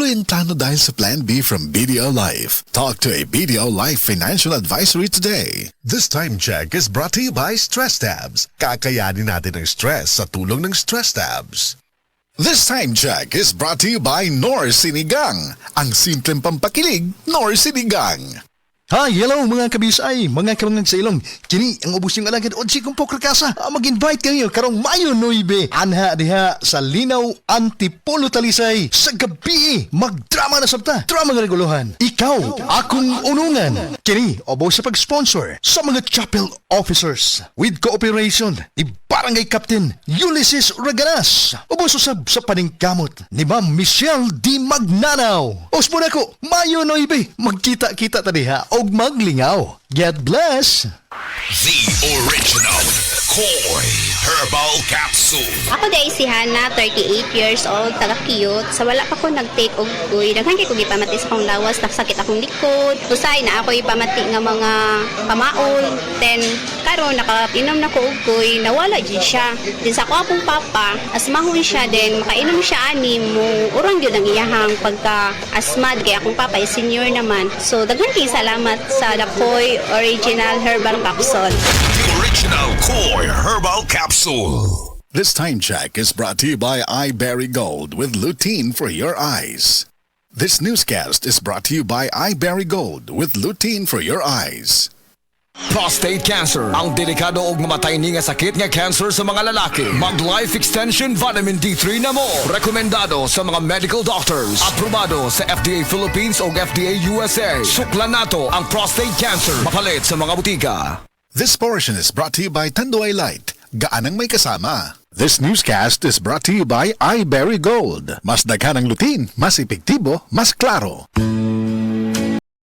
Tuloy ang plano dahil sa Plan B from BDO Life. Talk to a BDO Life Financial Advisory today. This time check is brought to you by Stress Tabs. Kakayanin natin ang stress sa tulong ng Stress Tabs. This time check is brought to you by Nor Sinigang. Ang simpleng pampakilig, Nor Sinigang. Hi, hello mga kabisay, mga kamangag sa ilong. Kini ang ubos yung alagad o chikong pokrakasa. Mag-invite kayo karong Mayo 9. Anha diha sa Linaw Antipolo Talisay. Sa gabi, magdrama na sabta. Drama nga reguluhan. Ikaw, akong unungan. Kini, ubos sa pag-sponsor sa mga chapel officers. With cooperation ni Barangay Captain Ulysses Raganas. Ubos usab sa paningkamot ni Ma'am Michelle D. Magnanaw. Os mo na ko, Mayo 9. Magkita-kita tadiha o maglingaw. God bless! The original Koi Herbal Capsule. Ako day si Hana, 38 years old, taga-cute. Sa wala pa ko nag-take og uy, daghan kay ko gipamati sa akong lawas, nasakit akong likod. Usay na ako ipamati nga mga pamaol. Then karon nakainom na ko og uy, nawala jud siya. Din sa ako akong papa, asmahon siya din, makainom siya ani mo. Urang gyud ang iyahang pagka-asmad kay akong papa ay senior naman. So daghan kay salamat sa Dakoy Original Herbal Capsule. The original Koi Herbal Capsule. This time check is brought to you by iBerry Gold with lutein for your eyes. This newscast is brought to you by iBerry Gold with lutein for your eyes. Prostate cancer, ang delikado ug mamatay ni nga sakit nga cancer sa mga lalaki. Mag Life Extension Vitamin D3 na mo. Rekomendado sa mga medical doctors. Aprobado sa FDA Philippines ug FDA USA. Suklan nato ang prostate cancer. Mapalit sa mga butika. This portion is brought to you by Tanduay Light. Gaanang may kasama. This newscast is brought to you by iBerry Gold. Mas daghan ang lutein, mas epektibo, mas klaro.